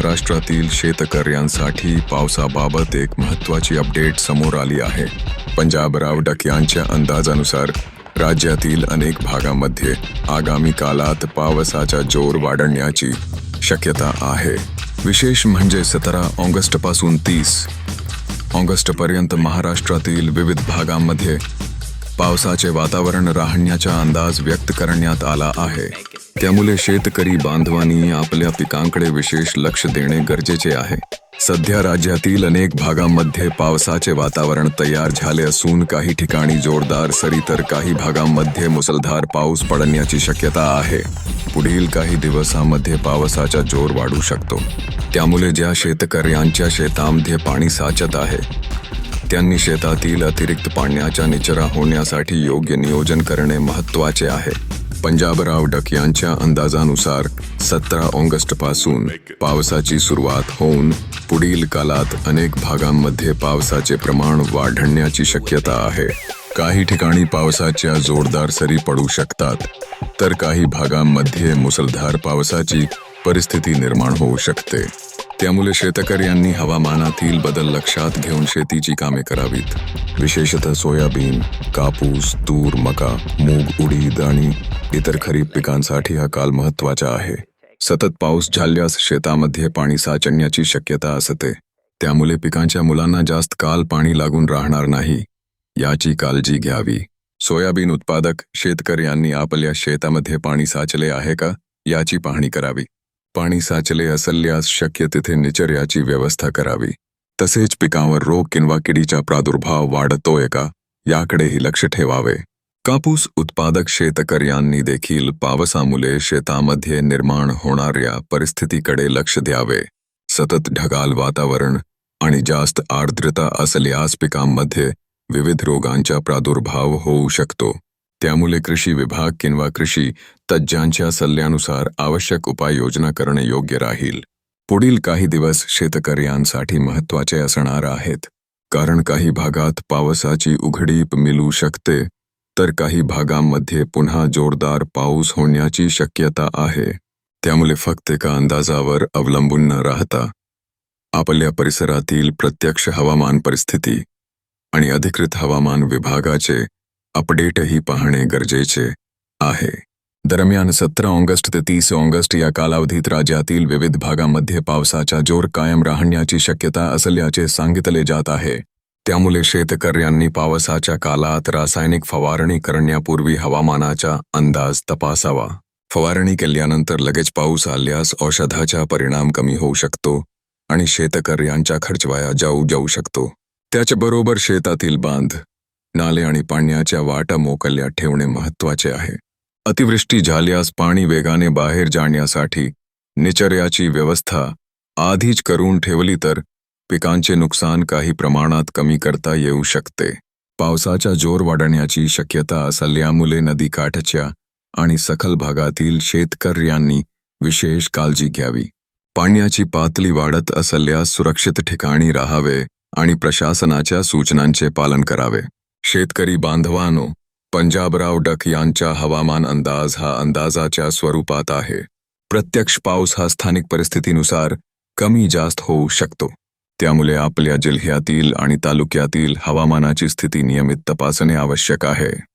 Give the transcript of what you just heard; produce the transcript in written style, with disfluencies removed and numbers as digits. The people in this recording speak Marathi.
महाराष्ट्रातील शेतकऱ्यांसाठी पावसाबाबत एक महत्त्वाची अपडेट समोर आली आहे. पंजाबराव डक यांच्या अंदाजानुसार राज्यातील अनेक भागांमध्ये आगामी काळात पावसाचा जोर वाढण्याची शक्यता आहे. विशेष म्हणजे 17 ऑगस्टपासून 30 ऑगस्टपर्यंत महाराष्ट्रातील विविध भागांमध्ये पावसाचे वातावरण राहण्याचा अंदाज व्यक्त करण्यात आला आहे. त्यामुळे शेतकरी बांधवांनी आपल्या पिकांकडे विशेष लक्ष देणे गरजेचे आहे. सध्या राज्यातील अनेक भागांमध्ये पावसाचे वातावरण तयार झाले असून काही ठिकाणी जोरदार सरी तर काही भागांमध्ये मुसळधार पाऊस पडण्याची शक्यता आहे. पुढील काही दिवसांमध्ये पावसाचा जोर वाढू शकतो. त्यामुळे ज्या शेतकऱ्यांच्या शेतामध्ये पाणी साचत आहे त्यांनी शेतातील अतिरिक्त पाण्याचा निचरा होण्यासाठी योग्य नियोजन करणे महत्त्वाचे आहे. पंजाबराव डक यांच्या अंदाजानुसार 17 ऑगस्टपासून पावसाची सुरुवात होऊन पुढील काळात अनेक भागांमध्ये पावसाचे प्रमाण वाढण्याची शक्यता आहे. काही ठिकाणी पावसाच्या जोरदार सरी पडू शकतात तर काही भागांमध्ये मुसळधार पावसाची परिस्थिती निर्माण होऊ शकते. त्यामुळे शेतकऱ्यांनी हवामानातील बदल लक्षात घेऊन शेतीची कामे करावीत. विशेषतः सोयाबीन, कापूस, तूर, मका, मूग, उडीद आणि इतर खरीप पिकांसाठी हा काळ महत्त्वाचा आहे. सतत पाऊस झाल्यास शेतामध्ये पाणी साचण्याची शक्यता असते. त्यामुळे पिकांच्या मुलांना जास्त काळ पाणी लागून राहणार नाही याची काळजी घ्यावी. सोयाबीन उत्पादक शेतकऱ्यांनी आपल्या शेतामध्ये पाणी साचले आहे का याची पाहणी करावी. पाणी साचले असल्यास शक्य तिथे निचर्याची व्यवस्था करावी. तसेच पिकांवर रोग किंवा किडीचा प्रादुर्भाव वाढतोय का याकडेही लक्ष ठेवावे. कापूस उत्पादक शेतकऱ्यांनी देखील पावसामुळे शेतामध्ये निर्माण होणाऱ्या परिस्थितीकडे लक्ष द्यावे. सतत ढगाळ वातावरण आणि जास्त आर्द्रता असल्यास पिकांमध्ये विविध रोगांचा प्रादुर्भाव होऊ शकतो. त्यामुळे कृषी विभाग किंवा कृषी तज्ज्ञांच्या सल्ल्यानुसार आवश्यक उपाययोजना करणे योग्य राहील. पुढील काही दिवस शेतकऱ्यांसाठी महत्त्वाचे असणार आहेत. कारण काही भागात पावसाची उघडीप मिळू शकते तर काही भागांमध्ये पुन्हा जोरदार पाऊस होण्याची शक्यता आहे. त्यामुळे फक्त एका अंदाजावर अवलंबून न राहता आपल्या परिसरातील प्रत्यक्ष हवामान परिस्थिती आणि अधिकृत हवामान विभागाचे अपडेटही पाहणे गरजेचे आहे. दरम्यान 17 ऑगस्ट ते 30 ऑगस्ट या कालावधीत राज्यातील विविध भागांमध्ये पावसाचा जोर कायम राहण्याची शक्यता असल्याचे सांगितले जात आहे. त्यामुळे शेतकऱ्यांनी पावसाच्या काळात रासायनिक फवारणी करण्यापूर्वी हवामानाचा अंदाज तपासावा. फवारणी केल्यानंतर लगेच पाऊस आल्यास औषधाचा परिणाम कमी होऊ शकतो आणि शेतकऱ्यांचा खर्च वाया जाऊ शकतो. त्याच्याबरोबर शेतातील बांध, नाले आणि पाण्याच्या वाटा मोकळ्या ठेवणे महत्त्वाचे आहे. अतिवृष्टी झाल्यास पाणी वेगाने बाहेर जाण्यासाठी निचर्याची व्यवस्था आधीच करून ठेवली तर पिकांचे नुकसान काही प्रमाणात कमी करता येऊ शकते. पावसाचा जोर वाढण्याची शक्यता असल्यामुळे नदीकाठच्या आणि सखल भागातील शेतकऱ्यांनी विशेष काळजी घ्यावी. पाण्याची पातळी वाढत असल्यास सुरक्षित ठिकाणी राहावे आणि प्रशासनाच्या सूचनांचे पालन करावे. शेतकरी बांधवांनो, पंजाबराव डक यांचा हवामान अंदाज हा अंदाजाच्या स्वरूपात आहे. प्रत्यक्ष पाऊस हा स्थानिक परिस्थितीनुसार कमी जास्त होऊ शकतो. त्यामुळे आपल्या जिल्ह्यातील आणि तालुक्यातील हवामानाची स्थिती नियमित तपासणे आवश्यक आहे.